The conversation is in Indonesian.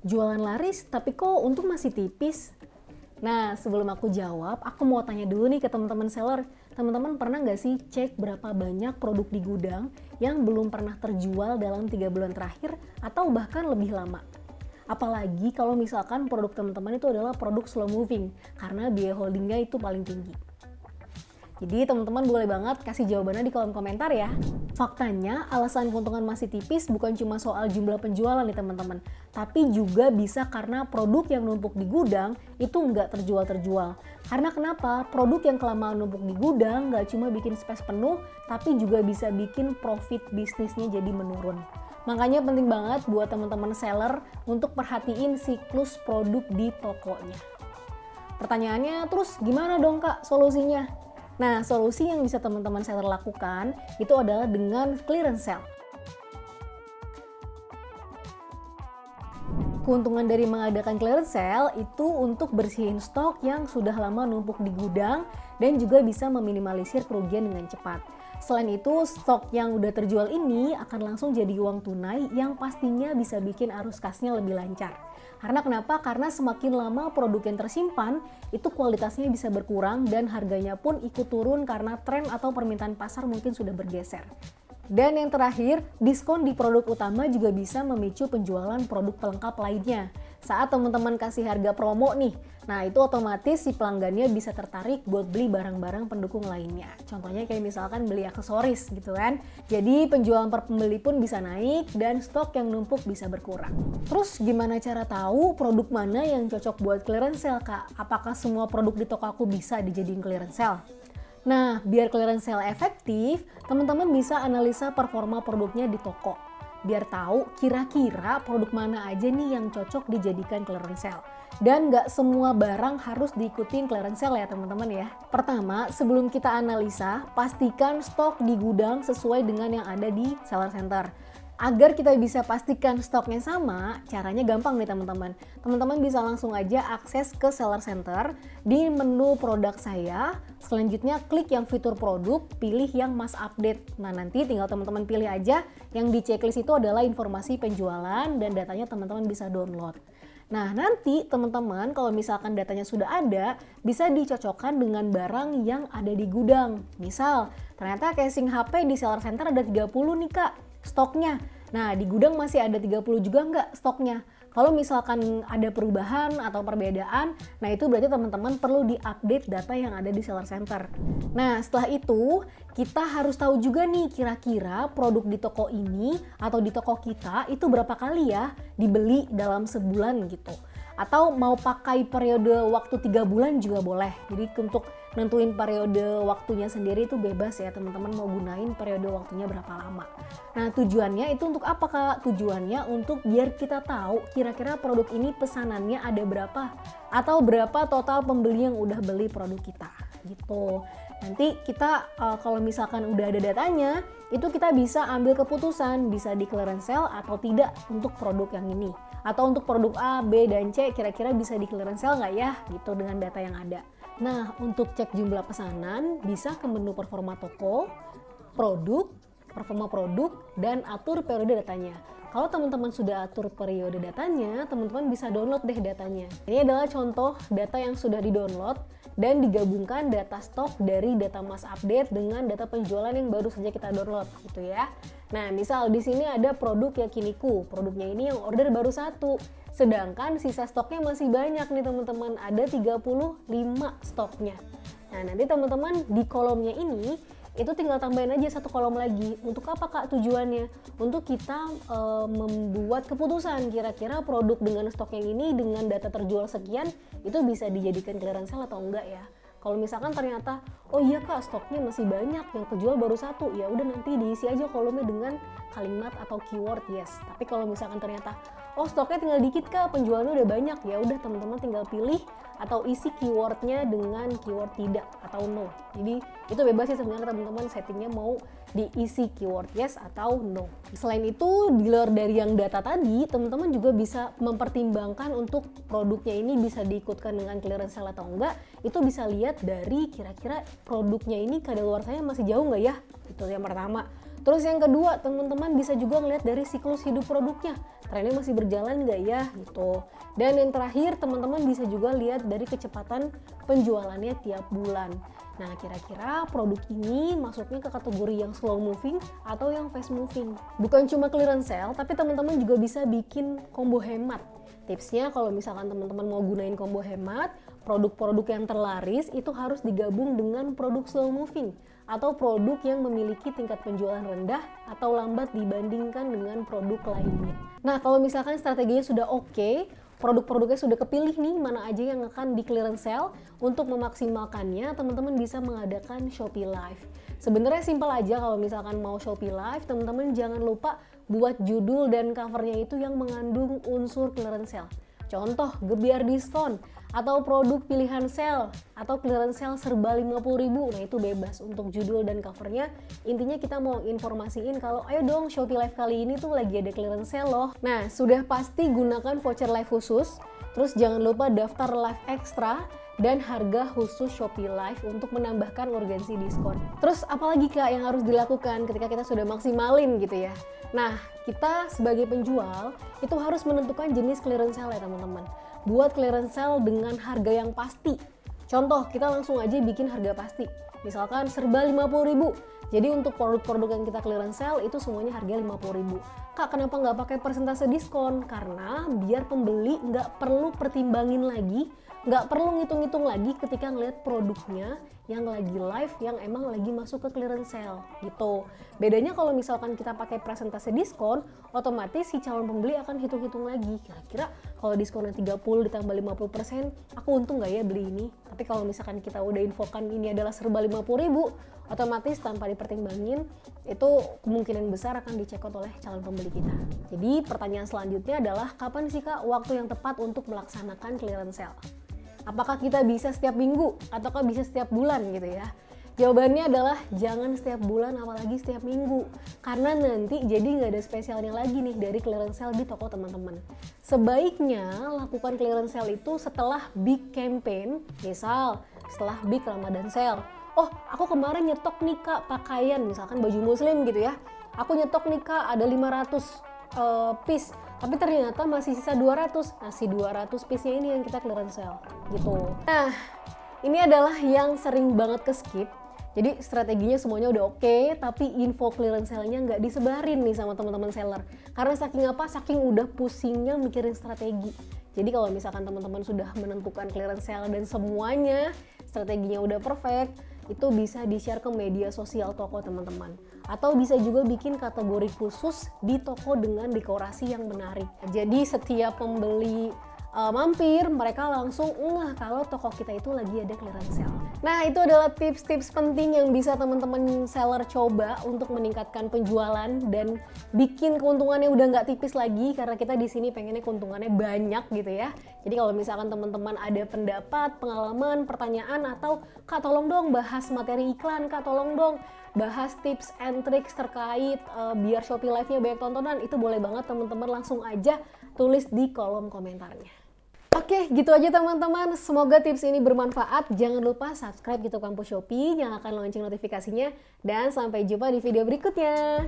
Jualan laris, tapi kok untung masih tipis? Nah, sebelum aku jawab, aku mau tanya dulu nih ke teman-teman seller. Teman-teman pernah nggak sih cek berapa banyak produk di gudang yang belum pernah terjual dalam 3 bulan terakhir atau bahkan lebih lama? Apalagi kalau misalkan produk teman-teman itu adalah produk slow moving, karena biaya holdingnya itu paling tinggi. Jadi teman-teman boleh banget kasih jawabannya di kolom komentar ya. Faktanya, alasan keuntungan masih tipis bukan cuma soal jumlah penjualan nih teman-teman, tapi juga bisa karena produk yang numpuk di gudang itu nggak terjual-terjual. Karena kenapa? Produk yang kelamaan numpuk di gudang nggak cuma bikin space penuh, tapi juga bisa bikin profit bisnisnya jadi menurun. Makanya penting banget buat teman-teman seller untuk perhatiin siklus produk di tokonya. Pertanyaannya, terus gimana dong Kak solusinya? Nah, solusi yang bisa teman-teman seller lakukan itu adalah dengan clearance sale. Keuntungan dari mengadakan clearance sale itu untuk bersihin stok yang sudah lama numpuk di gudang dan juga bisa meminimalisir kerugian dengan cepat. Selain itu, stok yang udah terjual ini akan langsung jadi uang tunai yang pastinya bisa bikin arus kasnya lebih lancar. Karena kenapa? Karena semakin lama produk yang tersimpan, itu kualitasnya bisa berkurang dan harganya pun ikut turun karena tren atau permintaan pasar mungkin sudah bergeser. Dan yang terakhir, diskon di produk utama juga bisa memicu penjualan produk pelengkap lainnya. Saat teman-teman kasih harga promo nih, nah itu otomatis si pelanggannya bisa tertarik buat beli barang-barang pendukung lainnya. Contohnya kayak misalkan beli aksesoris gitu kan. Jadi penjualan per pembeli pun bisa naik dan stok yang numpuk bisa berkurang. Terus gimana cara tahu produk mana yang cocok buat clearance sale Kak? Apakah semua produk di toko aku bisa dijadiin clearance sale? Nah, biar clearance sale efektif, teman-teman bisa analisa performa produknya di toko. Biar tahu kira-kira produk mana aja nih yang cocok dijadikan clearance sale. Dan nggak semua barang harus diikutin clearance sale ya teman-teman ya. Pertama, sebelum kita analisa, pastikan stok di gudang sesuai dengan yang ada di seller center. Agar kita bisa pastikan stoknya sama, caranya gampang nih teman-teman. Teman-teman bisa langsung aja akses ke seller center di menu produk saya. Selanjutnya klik yang fitur produk, pilih yang must update. Nah nanti tinggal teman-teman pilih aja yang di checklist itu adalah informasi penjualan dan datanya teman-teman bisa download. Nah nanti teman-teman kalau misalkan datanya sudah ada, bisa dicocokkan dengan barang yang ada di gudang. Misal, ternyata casing HP di seller center ada 30 nih Kak stoknya. Nah di gudang masih ada 30 juga nggak stoknya? Kalau misalkan ada perubahan atau perbedaan, nah itu berarti teman-teman perlu diupdate data yang ada di seller center. Nah setelah itu kita harus tahu juga nih kira-kira produk di toko ini atau di toko kita itu berapa kali ya dibeli dalam sebulan gitu. Atau mau pakai periode waktu 3 bulan juga boleh. Jadi untuk nentuin periode waktunya sendiri itu bebas ya teman-teman mau gunain periode waktunya berapa lama. Nah tujuannya itu untuk apa Kak? Tujuannya untuk biar kita tahu kira-kira produk ini pesanannya ada berapa atau berapa total pembeli yang udah beli produk kita gitu. Nanti kita kalau misalkan udah ada datanya itu kita bisa ambil keputusan bisa di clearance sale atau tidak untuk produk yang ini. Atau untuk produk A, B, dan C kira-kira bisa di clearance sale nggak ya gitu dengan data yang ada. Nah untuk cek jumlah pesanan bisa ke menu performa toko, produk, performa produk, dan atur periode datanya. Kalau teman-teman sudah atur periode datanya, teman-teman bisa download deh datanya. Ini adalah contoh data yang sudah di-download dan digabungkan data stok dari data mass update dengan data penjualan yang baru saja kita download gitu ya. Nah, misal di sini ada produk Yakiniku. Produknya ini yang order baru 1. Sedangkan sisa stoknya masih banyak nih teman-teman. Ada 35 stoknya. Nah, nanti teman-teman di kolomnya ini itu tinggal tambahin aja 1 kolom lagi. Untuk apa Kak tujuannya? Untuk kita membuat keputusan kira-kira produk dengan stok yang ini dengan data terjual sekian itu bisa dijadikan clearance sale atau enggak ya. Kalau misalkan ternyata, oh iya Kak stoknya masih banyak, yang kejual baru 1, ya udah nanti diisi aja kolomnya dengan kalimat atau keyword yes. Tapi kalau misalkan ternyata, oh stoknya tinggal dikit Kak, penjualnya udah banyak, ya udah teman-teman tinggal pilih atau isi keywordnya dengan keyword tidak atau no. Jadi itu bebas sih sebenarnya teman-teman settingnya mau diisi keyword yes atau no. Selain itu di luar dari yang data tadi, teman-teman juga bisa mempertimbangkan untuk produknya ini bisa diikutkan dengan clearance sale atau enggak. Itu bisa lihat dari kira-kira produknya ini kadaluarsanya masih jauh nggak ya? Itu yang pertama. Terus yang kedua, teman-teman bisa juga ngeliat dari siklus hidup produknya. Trennya masih berjalan nggak ya gitu. Dan yang terakhir, teman-teman bisa juga lihat dari kecepatan penjualannya tiap bulan. Nah, kira-kira produk ini masuknya ke kategori yang slow moving atau yang fast moving. Bukan cuma clearance sale, tapi teman-teman juga bisa bikin combo hemat. Tipsnya kalau misalkan teman-teman mau gunain combo hemat, produk-produk yang terlaris itu harus digabung dengan produk slow moving atau produk yang memiliki tingkat penjualan rendah atau lambat dibandingkan dengan produk lainnya. Nah, kalau misalkan strateginya sudah oke, produk-produknya sudah kepilih nih mana aja yang akan di clearance sale, untuk memaksimalkannya teman-teman bisa mengadakan Shopee Live. Sebenarnya simpel aja kalau misalkan mau Shopee Live, teman-teman jangan lupa buat judul dan covernya itu yang mengandung unsur clearance sale. Contoh, gebiar diskon, atau produk pilihan sale, atau clearance sale serba 50.000, nah itu bebas untuk judul dan covernya. Intinya kita mau informasiin kalau ayo dong Shopee Live kali ini tuh lagi ada clearance sale loh. Nah, sudah pasti gunakan voucher live khusus, terus jangan lupa daftar live extra, dan harga khusus Shopee Live untuk menambahkan urgensi diskon. Terus apalagi Kak yang harus dilakukan ketika kita sudah maksimalin gitu ya? Nah, kita sebagai penjual itu harus menentukan jenis clearance sale ya teman-teman. Buat clearance sale dengan harga yang pasti. Contoh, kita langsung aja bikin harga pasti. Misalkan serba 50.000. Jadi untuk produk-produk yang kita clearance sale itu semuanya harga 50.000. Kak, kenapa nggak pakai persentase diskon? Karena biar pembeli nggak perlu pertimbangin lagi, nggak perlu ngitung-ngitung lagi ketika ngeliat produknya yang lagi live, yang emang lagi masuk ke clearance sale gitu. Bedanya kalau misalkan kita pakai persentase diskon, otomatis si calon pembeli akan hitung-hitung lagi. Kira-kira kalau diskonnya 30 ditambah 50%, aku untung nggak ya beli ini? Tapi kalau misalkan kita udah infokan ini adalah serba 50.000, otomatis tanpa dipertimbangin, itu kemungkinan besar akan dicekot oleh calon pembeli kita. Jadi pertanyaan selanjutnya adalah, kapan sih Kak waktu yang tepat untuk melaksanakan clearance sale? Apakah kita bisa setiap minggu ataukah bisa setiap bulan gitu ya? Jawabannya adalah jangan setiap bulan apalagi setiap minggu. Karena nanti jadi nggak ada spesialnya lagi nih dari clearance sale di toko teman-teman. Sebaiknya lakukan clearance sale itu setelah big campaign, misal setelah big Ramadan sale. Oh, aku kemarin nyetok nih Kak pakaian, misalkan baju muslim gitu ya. Aku nyetok nih Kak ada 500 piece, tapi ternyata masih sisa 200. Nah, si 200 piece-nya ini yang kita clearance sale gitu. Nah, ini adalah yang sering banget ke skip. Jadi strateginya semuanya udah oke, tapi info clearance sale-nya nggak disebarin nih sama teman-teman seller. Karena saking apa? Saking udah pusingnya mikirin strategi. Jadi kalau misalkan teman-teman sudah menentukan clearance sale dan semuanya strateginya udah perfect, itu bisa di-share ke media sosial toko teman-teman. Atau bisa juga bikin kategori khusus di toko dengan dekorasi yang menarik. Jadi setiap pembeli mampir, mereka langsung ngeh kalau toko kita itu lagi ada clearance sale. Nah, itu adalah tips-tips penting yang bisa teman-teman seller coba untuk meningkatkan penjualan dan bikin keuntungannya udah nggak tipis lagi, karena kita di sini pengennya keuntungannya banyak gitu ya. Jadi kalau misalkan teman-teman ada pendapat, pengalaman, pertanyaan, atau Kak tolong dong bahas materi iklan, Kak tolong dong bahas tips and tricks terkait biar Shopee Live-nya banyak tontonan, itu boleh banget teman-teman langsung aja tulis di kolom komentarnya. Oke, gitu aja teman-teman. Semoga tips ini bermanfaat. Jangan lupa subscribe YouTube Kampus Shopee, nyalakan lonceng notifikasinya, dan sampai jumpa di video berikutnya.